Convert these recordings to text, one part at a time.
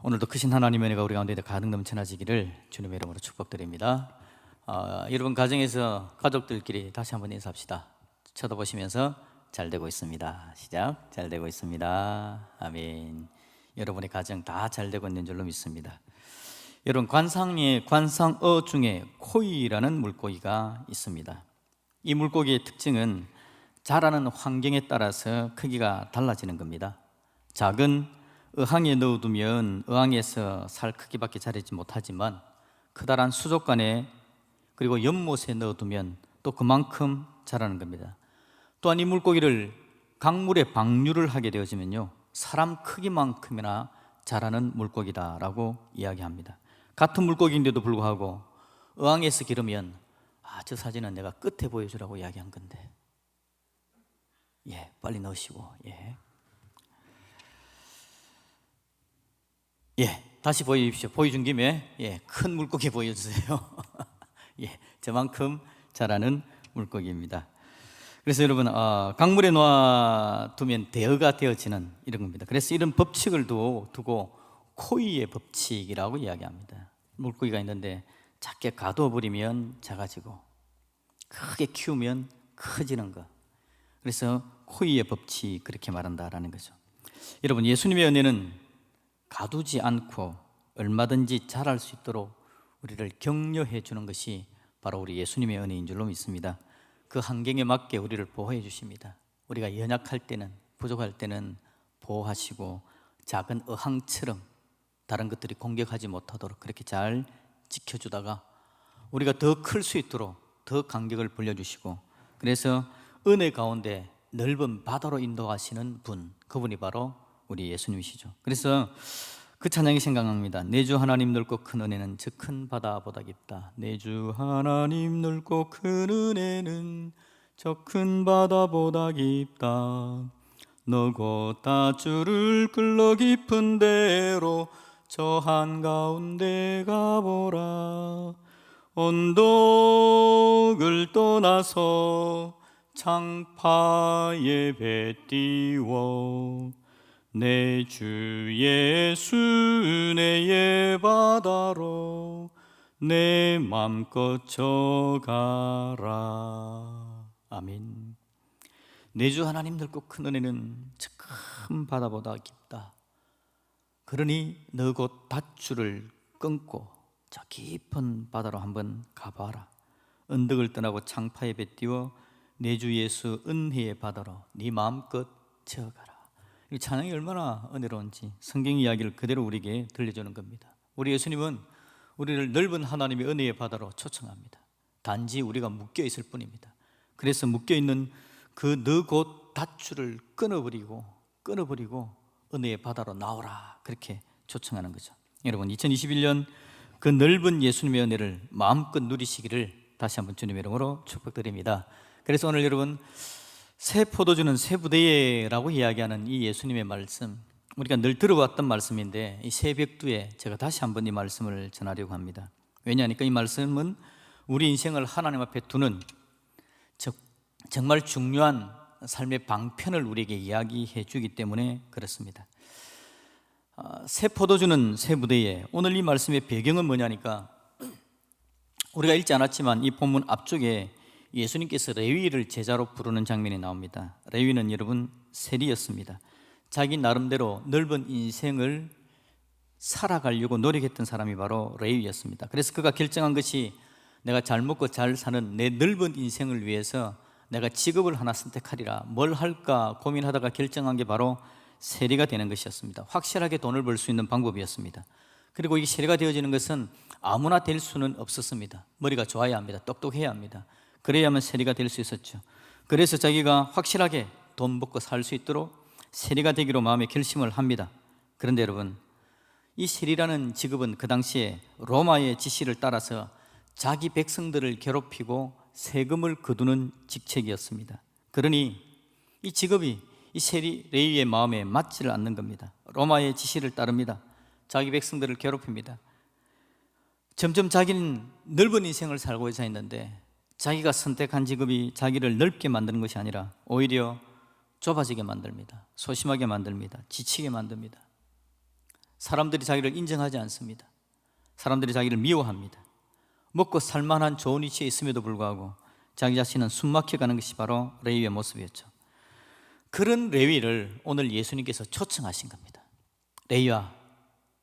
오늘도 크신 하나님의 은혜가 우리 가운데 가득 넘쳐나지기를 주님의 이름으로 축복드립니다. 여러분 가정에서 가족들끼리 다시 한번 인사합시다. 쳐다보시면서 잘 되고 있습니다. 시작. 잘 되고 있습니다. 아멘. 여러분의 가정 다 잘 되고 있는 줄로 믿습니다. 여러분 관상어 중에 코이라는 물고기가 있습니다. 이 물고기의 특징은 자라는 환경에 따라서 크기가 달라지는 겁니다. 작은 어항에 넣어두면 어항에서 살 크기밖에 자라지 못하지만 커다란 수족관에 그리고 연못에 넣어두면 또 그만큼 자라는 겁니다. 또한 이 물고기를 강물에 방류를 하게 되어지면요 사람 크기만큼이나 자라는 물고기다라고 이야기합니다. 같은 물고기인데도 불구하고 어항에서 기르면 저 사진은 내가 끝에 보여주라고 이야기한 건데 빨리 넣으시고 다시 보여주십시오. 보여준 김에 큰 물고기 보여주세요. 저만큼 자라는 물고기입니다. 그래서 여러분 강물에 놓아두면 대어가 되어지는 이런 겁니다. 그래서 이런 법칙을 두고 코이의 법칙이라고 이야기합니다. 물고기가 있는데 작게 가둬버리면 작아지고 크게 키우면 커지는 것. 그래서 코이의 법칙 그렇게 말한다라는 거죠. 여러분 예수님의 은혜는 가두지 않고 얼마든지 자랄 수 있도록 우리를 격려해 주는 것이 바로 우리 예수님의 은혜인 줄로 믿습니다. 그 환경에 맞게 우리를 보호해 주십니다. 우리가 연약할 때는 부족할 때는 보호하시고 작은 어항처럼 다른 것들이 공격하지 못하도록 그렇게 잘 지켜주다가 우리가 더 클 수 있도록 더 간격을 벌려주시고 그래서 은혜 가운데 넓은 바다로 인도하시는 분, 그분이 바로 우리 예수님이시죠. 그래서 그 찬양이 생각납니다. 내 주 하나님 넓고 큰 은혜는 저 큰 바다보다 깊다. 내 주 하나님 넓고 큰 은혜는 저 큰 바다보다 깊다. 너고 닷줄을 끌러 깊은 데로 저 한가운데 가보라. 언덕을 떠나서 창파에 배 띄워 내 주 예수 은혜의 바다로 내 맘껏 져가라. 아멘. 내 주 하나님 넓고 큰 은혜는 저 큰 바다보다 깊다. 그러니 너 곧 밧줄을 끊고 저 깊은 바다로 한번 가봐라. 언덕을 떠나고 창파에 배 띄워 내 주 예수 은혜의 바다로 네 마음껏 져가라. 이 찬양이 얼마나 은혜로운지 성경 이야기를 그대로 우리에게 들려주는 겁니다. 우리 예수님은 우리를 넓은 하나님의 은혜의 바다로 초청합니다. 단지 우리가 묶여 있을 뿐입니다. 그래서 묶여 있는 그 너 곧 닷줄을 끊어버리고 은혜의 바다로 나오라 그렇게 초청하는 거죠. 여러분 2021년 그 넓은 예수님의 은혜를 마음껏 누리시기를 다시 한번 주님의 이름으로 축복드립니다. 그래서 오늘 여러분 새 포도주는 새 부대에라고 이야기하는 이 예수님의 말씀, 우리가 늘 들어왔던 말씀인데 이 새벽두에 제가 다시 한번 이 말씀을 전하려고 합니다. 왜냐하니까 이 말씀은 우리 인생을 하나님 앞에 두는 정말 중요한 삶의 방편을 우리에게 이야기해 주기 때문에 그렇습니다. 새 포도주는 새 부대에, 오늘 이 말씀의 배경은 뭐냐니까 우리가 읽지 않았지만 이 본문 앞쪽에 예수님께서 레위를 제자로 부르는 장면이 나옵니다. 레위는 여러분 세리였습니다. 자기 나름대로 넓은 인생을 살아가려고 노력했던 사람이 바로 레위였습니다. 그래서 그가 결정한 것이 내가 잘 먹고 잘 사는 내 넓은 인생을 위해서 내가 직업을 하나 선택하리라. 뭘 할까 고민하다가 결정한 게 바로 세리가 되는 것이었습니다. 확실하게 돈을 벌 수 있는 방법이었습니다. 그리고 이 세리가 되어지는 것은 아무나 될 수는 없었습니다. 머리가 좋아야 합니다. 똑똑해야 합니다. 그래야만 세리가 될 수 있었죠. 그래서 자기가 확실하게 돈 벌고 살 수 있도록 세리가 되기로 마음에 결심을 합니다. 그런데 여러분 이 세리라는 직업은 그 당시에 로마의 지시를 따라서 자기 백성들을 괴롭히고 세금을 거두는 직책이었습니다. 그러니 이 직업이 이 세리 레위의 마음에 맞지를 않는 겁니다. 로마의 지시를 따릅니다. 자기 백성들을 괴롭힙니다. 점점 자기는 넓은 인생을 살고자 했는데 자기가 선택한 직업이 자기를 넓게 만드는 것이 아니라 오히려 좁아지게 만듭니다. 소심하게 만듭니다. 지치게 만듭니다. 사람들이 자기를 인정하지 않습니다. 사람들이 자기를 미워합니다. 먹고 살만한 좋은 위치에 있음에도 불구하고 자기 자신은 숨막혀가는 것이 바로 레위의 모습이었죠. 그런 레위를 오늘 예수님께서 초청하신 겁니다. 레위야,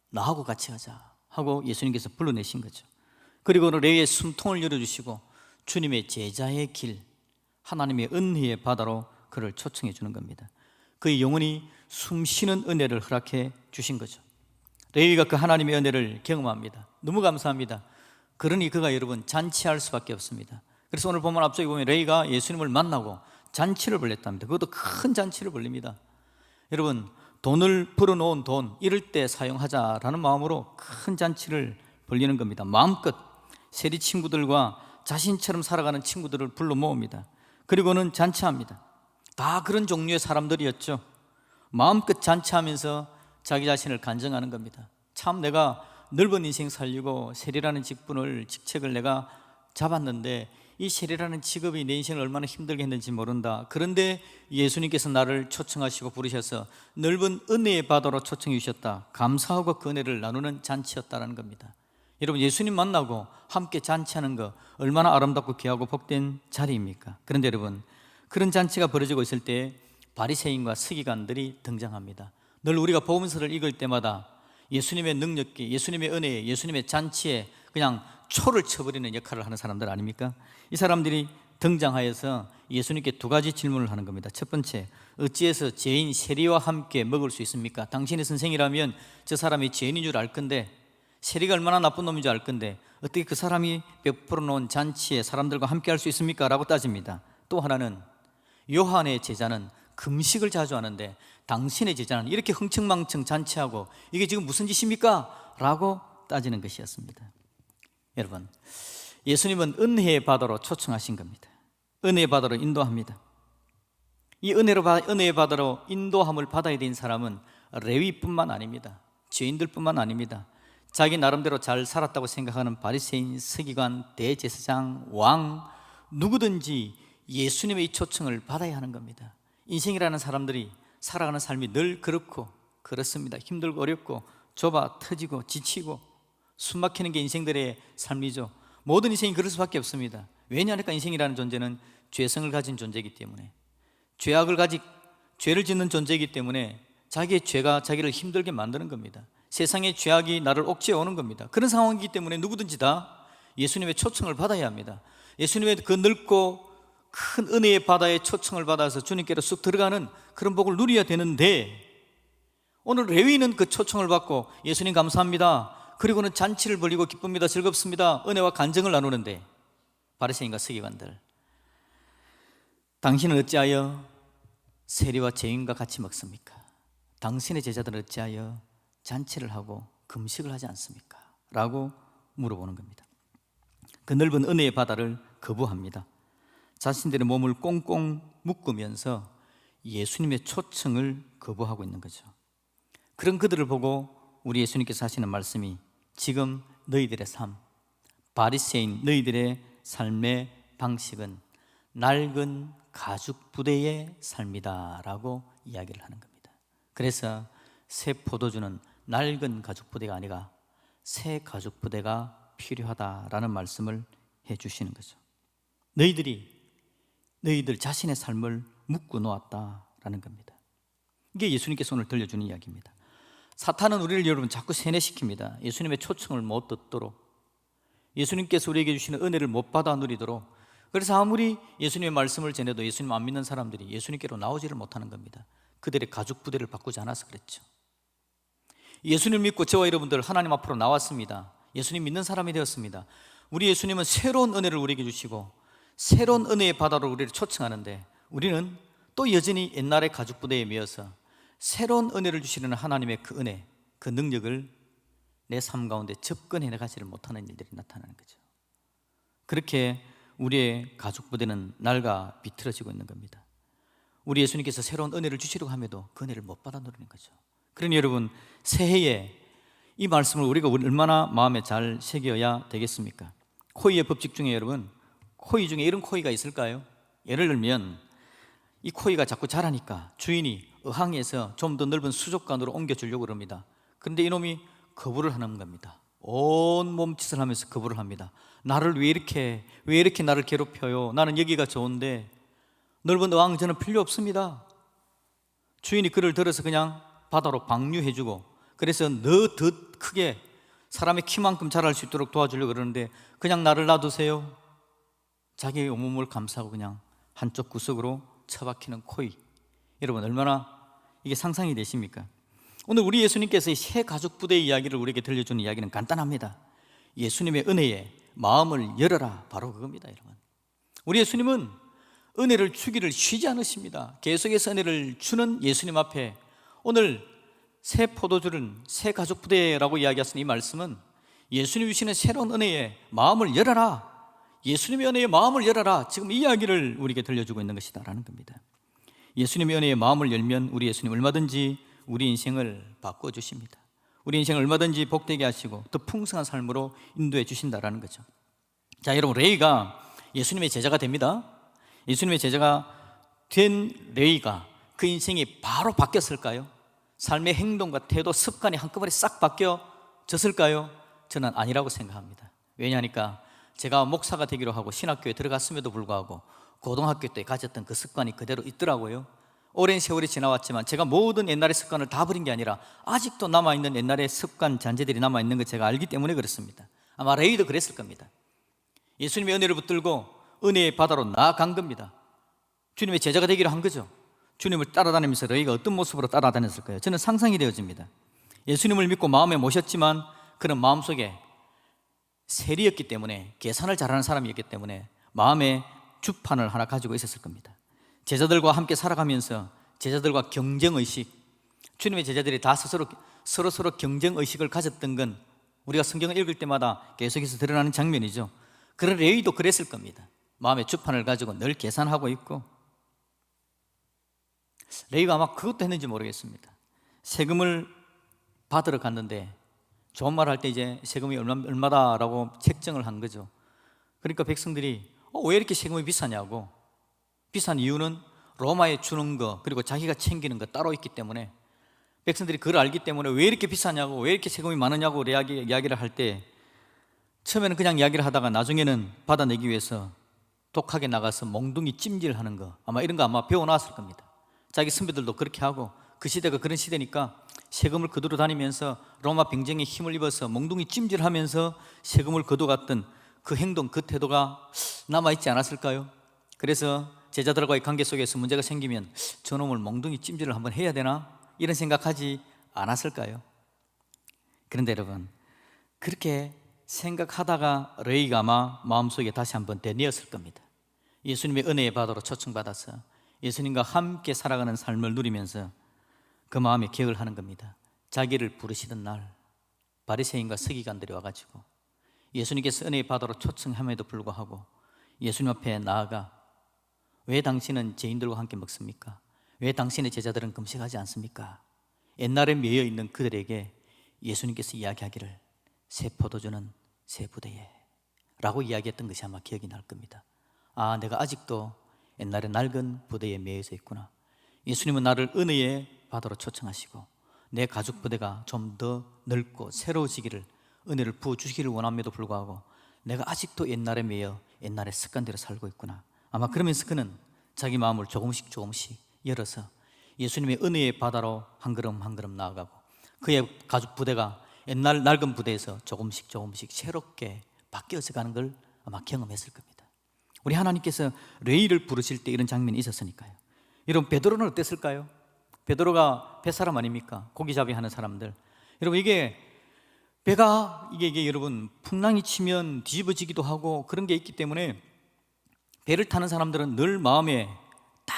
나하고 같이 가자 하고 예수님께서 불러내신 거죠. 그리고 레위의 숨통을 열어주시고 주님의 제자의 길, 하나님의 은혜의 바다로 그를 초청해 주는 겁니다. 그의 영혼이 숨쉬는 은혜를 허락해 주신 거죠. 레위가 그 하나님의 은혜를 경험합니다. 너무 감사합니다. 그러니 그가 여러분 잔치할 수밖에 없습니다. 그래서 오늘 본문 앞쪽에 보면 레위가 예수님을 만나고 잔치를 벌였답니다. 그것도 큰 잔치를 벌립니다. 여러분, 돈을 벌어놓은 돈 이럴 때 사용하자라는 마음으로 큰 잔치를 벌리는 겁니다. 마음껏 세리 친구들과 자신처럼 살아가는 친구들을 불러 모읍니다. 그리고는 잔치합니다. 다 그런 종류의 사람들이었죠. 마음껏 잔치하면서 자기 자신을 간증하는 겁니다. 참 내가 넓은 인생 살리고 세리라는 직책을 내가 잡았는데 이 세리라는 직업이 내 인생을 얼마나 힘들게 했는지 모른다. 그런데 예수님께서 나를 초청하시고 부르셔서 넓은 은혜의 바다로 초청해 주셨다. 감사하고 그 은혜를 나누는 잔치였다는 겁니다. 여러분, 예수님 만나고 함께 잔치하는 거 얼마나 아름답고 귀하고 복된 자리입니까? 그런데 여러분, 그런 잔치가 벌어지고 있을 때 바리새인과 서기관들이 등장합니다. 늘 우리가 복음서를 읽을 때마다 예수님의 능력에, 예수님의 은혜에, 예수님의 잔치에 그냥 초를 쳐버리는 역할을 하는 사람들 아닙니까? 이 사람들이 등장하여서 예수님께 두 가지 질문을 하는 겁니다. 첫 번째, 어찌해서 죄인 세리와 함께 먹을 수 있습니까? 당신의 선생이라면 저 사람이 죄인인 줄 알 건데, 세리가 얼마나 나쁜 놈인 줄 알 건데 어떻게 그 사람이 베풀어 놓은 잔치에 사람들과 함께 할 수 있습니까? 라고 따집니다. 또 하나는, 요한의 제자는 금식을 자주 하는데 당신의 제자는 이렇게 흥청망청 잔치하고 이게 지금 무슨 짓입니까? 라고 따지는 것이었습니다. 여러분, 예수님은 은혜의 바다로 초청하신 겁니다. 은혜의 바다로 인도합니다. 이 은혜의 바다로 인도함을 받아야 된 사람은 레위뿐만 아닙니다. 죄인들뿐만 아닙니다. 자기 나름대로 잘 살았다고 생각하는 바리새인, 서기관, 대제사장, 왕, 누구든지 예수님의 이 초청을 받아야 하는 겁니다. 인생이라는 사람들이 살아가는 삶이 늘 그렇습니다. 힘들고 어렵고 좁아 터지고 지치고 숨막히는 게 인생들의 삶이죠. 모든 인생이 그럴 수밖에 없습니다. 왜냐하니까 인생이라는 존재는 죄성을 가진 존재이기 때문에, 죄를 짓는 존재이기 때문에 자기의 죄가 자기를 힘들게 만드는 겁니다. 세상의 죄악이 나를 억제해 오는 겁니다. 그런 상황이기 때문에 누구든지 다 예수님의 초청을 받아야 합니다. 예수님의 그 넓고 큰 은혜의 바다에 초청을 받아서 주님께로 쑥 들어가는 그런 복을 누려야 되는데, 오늘 레위는 그 초청을 받고 예수님 감사합니다, 그리고는 잔치를 벌이고 기쁩니다, 즐겁습니다, 은혜와 간증을 나누는데, 바리새인과 서기관들, 당신은 어찌하여 세리와 죄인과 같이 먹습니까? 당신의 제자들은 어찌하여 잔치를 하고 금식을 하지 않습니까? 라고 물어보는 겁니다. 그 넓은 은혜의 바다를 거부합니다. 자신들의 몸을 꽁꽁 묶으면서 예수님의 초청을 거부하고 있는 거죠. 그런 그들을 보고 우리 예수님께서 하시는 말씀이, 지금 너희들의 삶, 바리새인 너희들의 삶의 방식은 낡은 가죽 부대의 삶이다 라고 이야기를 하는 겁니다. 그래서 새 포도주는 낡은 가죽 부대가 아니라 새 가죽 부대가 필요하다라는 말씀을 해주시는 거죠. 너희들 자신의 삶을 묶어 놓았다라는 겁니다. 이게 예수님께서 오늘 들려주는 이야기입니다. 사탄은 우리를 여러분 자꾸 세뇌시킵니다. 예수님의 초청을 못 듣도록, 예수님께서 우리에게 주시는 은혜를 못 받아 누리도록. 그래서 아무리 예수님의 말씀을 전해도 예수님 안 믿는 사람들이 예수님께로 나오지를 못하는 겁니다. 그들의 가죽 부대를 바꾸지 않아서 그랬죠. 예수님 믿고 저와 여러분들 하나님 앞으로 나왔습니다. 예수님 믿는 사람이 되었습니다. 우리 예수님은 새로운 은혜를 우리에게 주시고 새로운 은혜의 바다로 우리를 초청하는데, 우리는 또 여전히 옛날의 가죽 부대에 미어서 새로운 은혜를 주시는 하나님의 그 은혜, 그 능력을 내 삶 가운데 접근해 나가지를 못하는 일들이 나타나는 거죠. 그렇게 우리의 가죽 부대는 낡아 비틀어지고 있는 겁니다. 우리 예수님께서 새로운 은혜를 주시려고 함에도 그 은혜를 못 받아 누리는 거죠. 그러니 여러분, 새해에 이 말씀을 우리가 얼마나 마음에 잘 새겨야 되겠습니까? 코이의 법칙 중에 여러분, 코이 중에 이런 코이가 있을까요? 예를 들면 이 코이가 자꾸 자라니까 주인이 어항에서 좀 더 넓은 수족관으로 옮겨주려고 그럽니다. 그런데 이놈이 거부를 하는 겁니다. 온 몸짓을 하면서 거부를 합니다. 나를 왜 이렇게 나를 괴롭혀요? 나는 여기가 좋은데 넓은 어항 저는 필요 없습니다. 주인이 그를 들어서 그냥 바다로 방류해주고, 그래서 너 더 크게 사람의 키만큼 자랄 수 있도록 도와주려고 그러는데 그냥 나를 놔두세요. 자기의 온몸을 감싸고 그냥 한쪽 구석으로 처박히는 코이. 여러분, 얼마나 이게 상상이 되십니까? 오늘 우리 예수님께서 이 새 가족 부대의 이야기를 우리에게 들려주는 이야기는 간단합니다. 예수님의 은혜에 마음을 열어라, 바로 그겁니다. 여러분, 우리 예수님은 은혜를 주기를 쉬지 않으십니다. 계속해서 은혜를 주는 예수님 앞에 오늘 새 포도주는 새 가족 부대라고 이야기하신 이 말씀은 예수님이 주시는 새로운 은혜에 마음을 열어라, 예수님의 은혜에 마음을 열어라, 지금 이 이야기를 우리에게 들려주고 있는 것이다라는 겁니다. 예수님의 은혜에 마음을 열면 우리 예수님 얼마든지 우리 인생을 바꿔주십니다. 우리 인생을 얼마든지 복되게 하시고 더 풍성한 삶으로 인도해 주신다라는 거죠. 자, 여러분, 레위가 예수님의 제자가 됩니다. 예수님의 제자가 된 레위가 그 인생이 바로 바뀌었을까요? 삶의 행동과 태도, 습관이 한꺼번에 싹 바뀌어졌을까요? 저는 아니라고 생각합니다. 왜냐하니까 제가 목사가 되기로 하고 신학교에 들어갔음에도 불구하고 고등학교 때 가졌던 그 습관이 그대로 있더라고요. 오랜 세월이 지나왔지만 제가 모든 옛날의 습관을 다 버린 게 아니라 아직도 남아있는 옛날의 습관, 잔재들이 남아있는 걸 제가 알기 때문에 그렇습니다. 아마 레위도 그랬을 겁니다. 예수님의 은혜를 붙들고 은혜의 바다로 나아간 겁니다. 주님의 제자가 되기로 한 거죠. 주님을 따라다니면서 레위가 어떤 모습으로 따라다녔을까요? 저는 상상이 되어집니다. 예수님을 믿고 마음에 모셨지만 그는 마음속에 세리였기 때문에, 계산을 잘하는 사람이었기 때문에 마음에 주판을 하나 가지고 있었을 겁니다. 제자들과 함께 살아가면서 제자들과 경쟁의식, 주님의 제자들이 다 서로 경쟁의식을 가졌던 건 우리가 성경을 읽을 때마다 계속해서 드러나는 장면이죠. 그런 레위도 그랬을 겁니다. 마음의 주판을 가지고 늘 계산하고 있고, 레위가 아마 그것도 했는지 모르겠습니다. 세금을 받으러 갔는데 좋은 말 할 때 이제 세금이 얼마다라고 책정을 한 거죠. 그러니까 백성들이 왜 이렇게 세금이 비싸냐고, 비싼 이유는 로마에 주는 거 그리고 자기가 챙기는 거 따로 있기 때문에, 백성들이 그걸 알기 때문에 왜 이렇게 비싸냐고, 왜 이렇게 세금이 많으냐고 이야기를 할 때 처음에는 그냥 이야기를 하다가 나중에는 받아내기 위해서 독하게 나가서 몽둥이 찜질하는 거, 아마 이런 거 아마 배워놨을 겁니다. 자기 선배들도 그렇게 하고, 그 시대가 그런 시대니까 세금을 거두러 다니면서 로마 병정에 힘을 입어서 몽둥이 찜질하면서 세금을 거둬갔던 그 행동, 그 태도가 남아있지 않았을까요? 그래서 제자들과의 관계 속에서 문제가 생기면 저놈을 몽둥이 찜질을 한번 해야 되나? 이런 생각하지 않았을까요? 그런데 여러분, 그렇게 생각하다가 레위가 아마 마음속에 다시 한번 되뇌었을 겁니다. 예수님의 은혜의 바다로 초청받아서 예수님과 함께 살아가는 삶을 누리면서 그 마음에 기억을 하는 겁니다. 자기를 부르시던 날 바리새인과 서기관들이 와가지고 예수님께서 은혜의 바다로 초청함에도 불구하고 예수님 앞에 나아가 왜 당신은 죄인들과 함께 먹습니까? 왜 당신의 제자들은 금식하지 않습니까? 옛날에 매여 있는 그들에게 예수님께서 이야기하기를 새 포도주는 새 부대에 라고 이야기했던 것이 아마 기억이 날 겁니다. 아, 내가 아직도 옛날에 낡은 부대에 매여져 있구나. 예수님은 나를 은혜의 바다로 초청하시고 내 가족 부대가 좀 더 넓고 새로워지기를, 은혜를 부어주시기를 원함에도 불구하고 내가 아직도 옛날에 매여 옛날의 습관대로 살고 있구나. 아마 그러면서 그는 자기 마음을 조금씩 열어서 예수님의 은혜의 바다로 한 걸음 한 걸음 나아가고, 그의 가족 부대가 옛날 낡은 부대에서 조금씩 새롭게 바뀌어서 가는 걸 아마 경험했을 겁니다. 우리 하나님께서 레위를 부르실 때 이런 장면이 있었으니까요. 여러분, 베드로는 어땠을까요? 베드로가 뱃사람 아닙니까? 고기잡이 하는 사람들. 여러분, 이게 배가 이게 여러분 풍랑이 치면 뒤집어지기도 하고 그런 게 있기 때문에 배를 타는 사람들은 늘 마음에 딱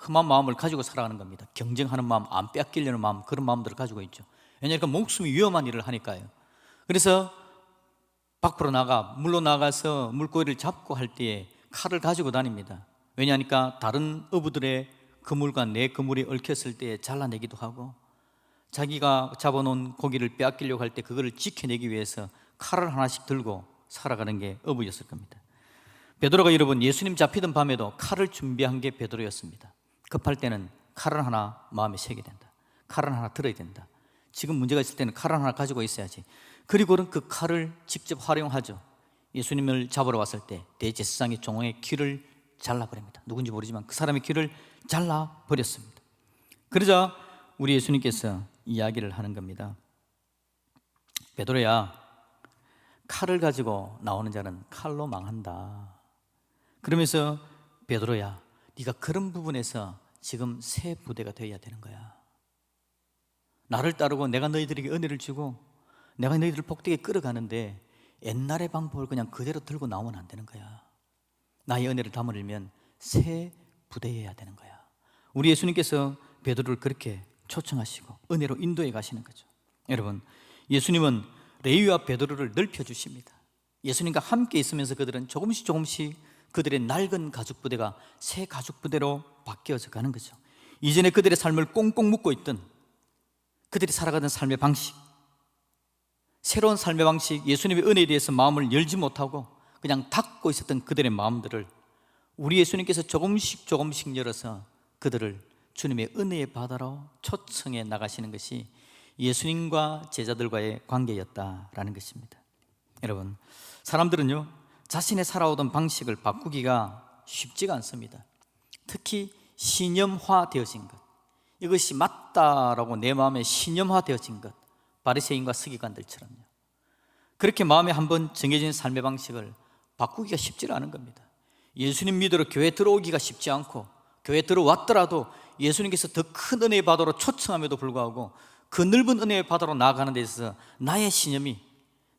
험한 마음을 가지고 살아가는 겁니다. 경쟁하는 마음, 안 뺏기려는 마음, 그런 마음들을 가지고 있죠. 왜냐하니까 목숨이 위험한 일을 하니까요. 그래서 밖으로 물로 나가서 물고기를 잡고 할 때에 칼을 가지고 다닙니다. 왜냐하니까 다른 어부들의 그물과 내 그물이 얽혔을 때 잘라내기도 하고, 자기가 잡아놓은 고기를 빼앗기려고 할 때 그거를 지켜내기 위해서 칼을 하나씩 들고 살아가는 게 어부였을 겁니다. 베드로가 여러분 예수님 잡히던 밤에도 칼을 준비한 게 베드로였습니다. 급할 때는 칼을 하나 마음에 새게 된다. 칼을 하나 들어야 된다. 지금 문제가 있을 때는 칼 하나 가지고 있어야지. 그리고는 그 칼을 직접 활용하죠. 예수님을 잡으러 왔을 때 대제사장의 종의 귀를 잘라버립니다. 누군지 모르지만 그 사람의 귀를 잘라버렸습니다. 그러자 우리 예수님께서 이야기를 하는 겁니다. 베드로야, 칼을 가지고 나오는 자는 칼로 망한다. 그러면서 베드로야, 네가 그런 부분에서 지금 새 부대가 되어야 되는 거야. 나를 따르고 내가 너희들에게 은혜를 주고 내가 너희들을 복되게 끌어가는데 옛날의 방법을 그냥 그대로 들고 나오면 안 되는 거야. 나의 은혜를 담으려면 새 부대여야 되는 거야. 우리 예수님께서 베드로를 그렇게 초청하시고 은혜로 인도해 가시는 거죠. 여러분, 예수님은 레위와 베드로를 넓혀주십니다. 예수님과 함께 있으면서 그들은 조금씩 그들의 낡은 가죽 부대가 새 가죽 부대로 바뀌어져 가는 거죠. 이전에 그들의 삶을 꽁꽁 묶고 있던 그들이 살아가던 삶의 방식, 새로운 삶의 방식, 예수님의 은혜에 대해서 마음을 열지 못하고 그냥 닫고 있었던 그들의 마음들을 우리 예수님께서 조금씩 열어서 그들을 주님의 은혜의 바다로 초청해 나가시는 것이 예수님과 제자들과의 관계였다라는 것입니다. 여러분, 사람들은요, 자신의 살아오던 방식을 바꾸기가 쉽지가 않습니다. 특히 신념화되어진 것, 이것이 맞다라고 내 마음에 신념화되어진 것, 바리새인과 서기관들처럼요. 그렇게 마음에 한번 정해진 삶의 방식을 바꾸기가 쉽지 않은 겁니다. 예수님 믿으러 교회 들어오기가 쉽지 않고, 교회 들어왔더라도 예수님께서 더 큰 은혜의 바다로 초청함에도 불구하고 그 넓은 은혜의 바다로 나아가는 데 있어서 나의 신념이,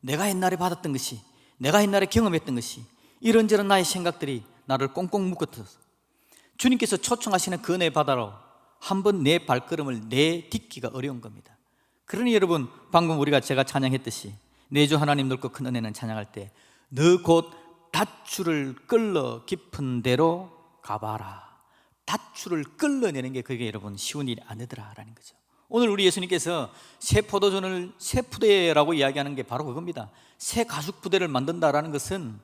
내가 옛날에 받았던 것이, 내가 옛날에 경험했던 것이, 이런저런 나의 생각들이 나를 꽁꽁 묶어서 주님께서 초청하시는 그 은혜의 바다로 한번 내 발걸음을 내딛기가 어려운 겁니다. 그러니 여러분, 방금 제가 찬양했듯이 내 주 하나님 넓고 큰 은혜는 찬양할 때 너 곧 닷줄을 끌러 깊은 데로 가봐라. 닷줄을 끌러내는 게 그게 여러분 쉬운 일이 아니더라라는 거죠. 오늘 우리 예수님께서 새 포도전을 새 부대라고 이야기하는 게 바로 그겁니다. 새 가죽 부대를 만든다라는 것은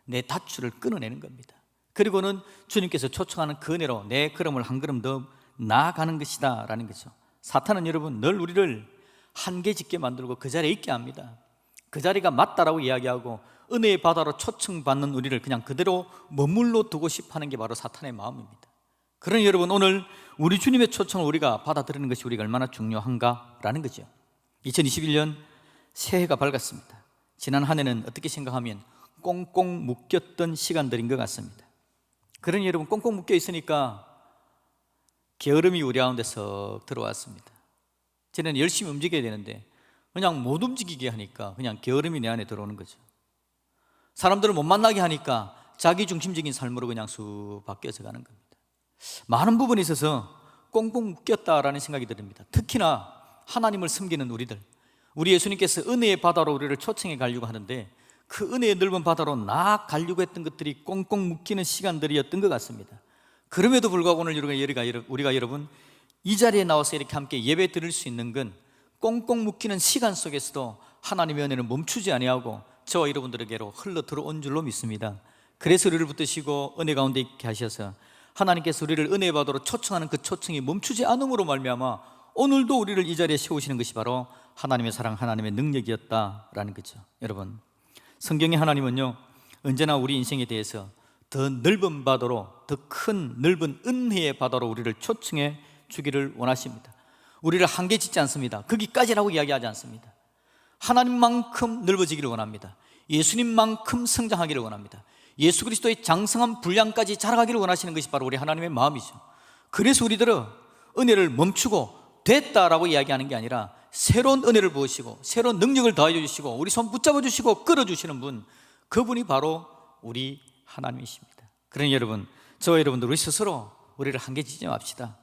내 닷줄을 끊어내는 겁니다. 그리고는 주님께서 초청하는 그 은혜로 내 걸음을 한 걸음 더 나아가는 것이다 라는 거죠. 사탄은 여러분 늘 우리를 한계 짓게 만들고 그 자리에 있게 합니다. 그 자리가 맞다라고 이야기하고 은혜의 바다로 초청받는 우리를 그냥 그대로 머물러 두고 싶어하는 게 바로 사탄의 마음입니다. 그러니 여러분, 오늘 우리 주님의 초청을 우리가 받아들이는 것이 우리가 얼마나 중요한가라는 거죠. 2021년 새해가 밝았습니다. 지난 한 해는 어떻게 생각하면 꽁꽁 묶였던 시간들인 것 같습니다. 그러니 여러분, 꽁꽁 묶여 있으니까 게으름이 우리 가운데 썩 들어왔습니다. 저는 열심히 움직여야 되는데 그냥 못 움직이게 하니까 그냥 게으름이 내 안에 들어오는 거죠. 사람들을 못 만나게 하니까 자기 중심적인 삶으로 그냥 쑥 바뀌어져 가는 겁니다. 많은 부분에 있어서 꽁꽁 묶였다라는 생각이 듭니다. 특히나 하나님을 섬기는 우리 예수님께서 은혜의 바다로 우리를 초청해 가려고 하는데 그 은혜의 넓은 바다로 나아가려고 했던 것들이 꽁꽁 묶이는 시간들이었던 것 같습니다. 그럼에도 불구하고 오늘 우리가 여러분 이 자리에 나와서 이렇게 함께 예배 드릴 수 있는 건 꽁꽁 묶이는 시간 속에서도 하나님의 은혜는 멈추지 아니하고 저와 여러분들에게로 흘러 들어온 줄로 믿습니다. 그래서 우리를 붙드시고 은혜 가운데 있게 하셔서 하나님께서 우리를 은혜의 바다로 초청하는 그 초청이 멈추지 않음으로 말미암아 오늘도 우리를 이 자리에 세우시는 것이 바로 하나님의 사랑, 하나님의 능력이었다라는 거죠. 여러분, 성경의 하나님은요 언제나 우리 인생에 대해서 더 넓은 바다로, 더 큰 넓은 은혜의 바다로 우리를 초청해 주기를 원하십니다. 우리를 한계 짓지 않습니다. 거기까지라고 이야기하지 않습니다. 하나님만큼 넓어지기를 원합니다. 예수님만큼 성장하기를 원합니다. 예수 그리스도의 장성한 분량까지 자라가기를 원하시는 것이 바로 우리 하나님의 마음이죠. 그래서 우리들은 은혜를 멈추고 됐다라고 이야기하는 게 아니라 새로운 은혜를 부으시고 새로운 능력을 더해 주시고 우리 손 붙잡아 주시고 끌어주시는 분, 그분이 바로 우리 하나님이십니다. 그러니 여러분, 저와 여러분들 우리 스스로 우리를 한계 짓지 맙시다.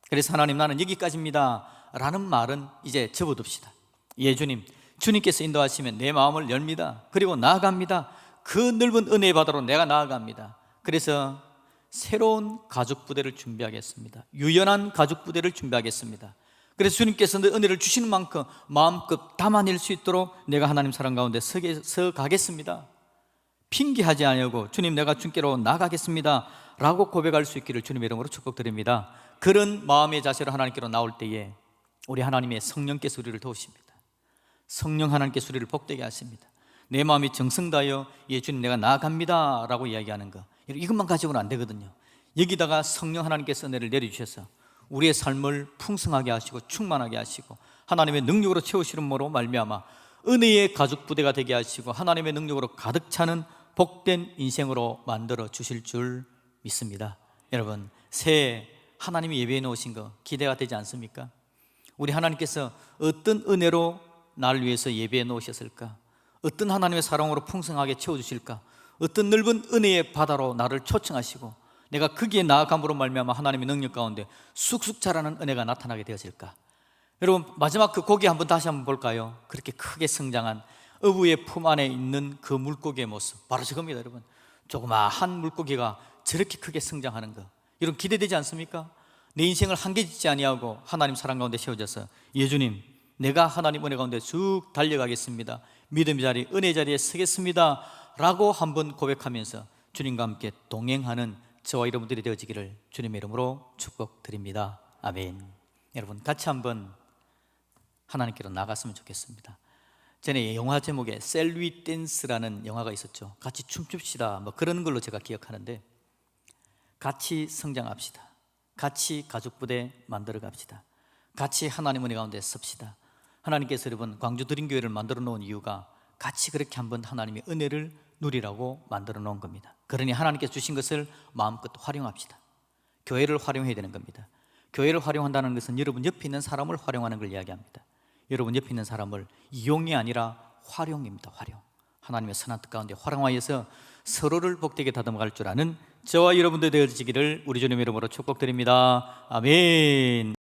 그래서 하나님 나는 여기까지입니다 라는 말은 이제 접어둡시다. 예 주님, 주님께서 인도하시면 내 마음을 열립니다. 그리고 나아갑니다. 그 넓은 은혜의 바다로 내가 나아갑니다. 그래서 새로운 가죽 부대를 준비하겠습니다. 유연한 가죽 부대를 준비하겠습니다. 그래서 주님께서 은혜를 주시는 만큼 마음껏 담아낼 수 있도록 내가 하나님 사랑 가운데 서 가겠습니다. 핑계하지 아니하고 주님 내가 주께로 나가겠습니다 라고 고백할 수 있기를 주님의 이름으로 축복드립니다. 그런 마음의 자세로 하나님께로 나올 때에 우리 하나님의 성령께서 우리를 도우십니다. 성령 하나님께서 우리를 복되게 하십니다. 내 마음이 정성 다하여 예 주님 내가 나아갑니다 라고 이야기하는 거, 이것만 가지고는 안 되거든요. 여기다가 성령 하나님께서 은혜를 내려주셔서 우리의 삶을 풍성하게 하시고 충만하게 하시고 하나님의 능력으로 채우시는으로 말미암아 은혜의 가죽 부대가 되게 하시고 하나님의 능력으로 가득 차는 복된 인생으로 만들어 주실 줄 믿습니다. 여러분, 새해 하나님이 예배해 놓으신 거 기대가 되지 않습니까? 우리 하나님께서 어떤 은혜로 나를 위해서 예배해 놓으셨을까? 어떤 하나님의 사랑으로 풍성하게 채워주실까? 어떤 넓은 은혜의 바다로 나를 초청하시고 내가 거기에 나아감으로 말미암아 하나님의 능력 가운데 쑥쑥 자라는 은혜가 나타나게 되어질까? 여러분, 마지막 그 고기 한번 다시 한번 볼까요? 그렇게 크게 성장한 어부의 품 안에 있는 그 물고기의 모습, 바로 저겁니다. 여러분, 조그마한 물고기가 저렇게 크게 성장하는 거, 여러분 기대되지 않습니까? 내 인생을 한계 짓지 아니하고 하나님 사랑 가운데 세워져서 예주님, 내가 하나님 은혜 가운데 쭉 달려가겠습니다, 믿음의 자리, 은혜 자리에 서겠습니다 라고 한번 고백하면서 주님과 함께 동행하는 저와 여러분들이 되어지기를 주님의 이름으로 축복드립니다. 아멘. 여러분, 같이 한번 하나님께로 나갔으면 좋겠습니다. 전에 영화 제목에 셀위 댄스라는 영화가 있었죠. 같이 춤춥시다 뭐 그런 걸로 제가 기억하는데, 같이 성장합시다. 같이 가족부대 만들어 갑시다. 같이 하나님 은혜 가운데 섭시다. 하나님께서 여러분 광주 드림교회를 만들어 놓은 이유가 같이 그렇게 한번 하나님의 은혜를 누리라고 만들어 놓은 겁니다. 그러니 하나님께서 주신 것을 마음껏 활용합시다. 교회를 활용해야 되는 겁니다. 교회를 활용한다는 것은 여러분 옆에 있는 사람을 활용하는 걸 이야기합니다. 여러분 옆에 있는 사람을 이용이 아니라 활용입니다. 활용. 하나님의 선한 뜻 가운데 활용하여서 서로를 복되게 다듬어갈 줄 아는 저와 여러분들 되어지기를 우리 주님의 이름으로 축복드립니다. 아멘.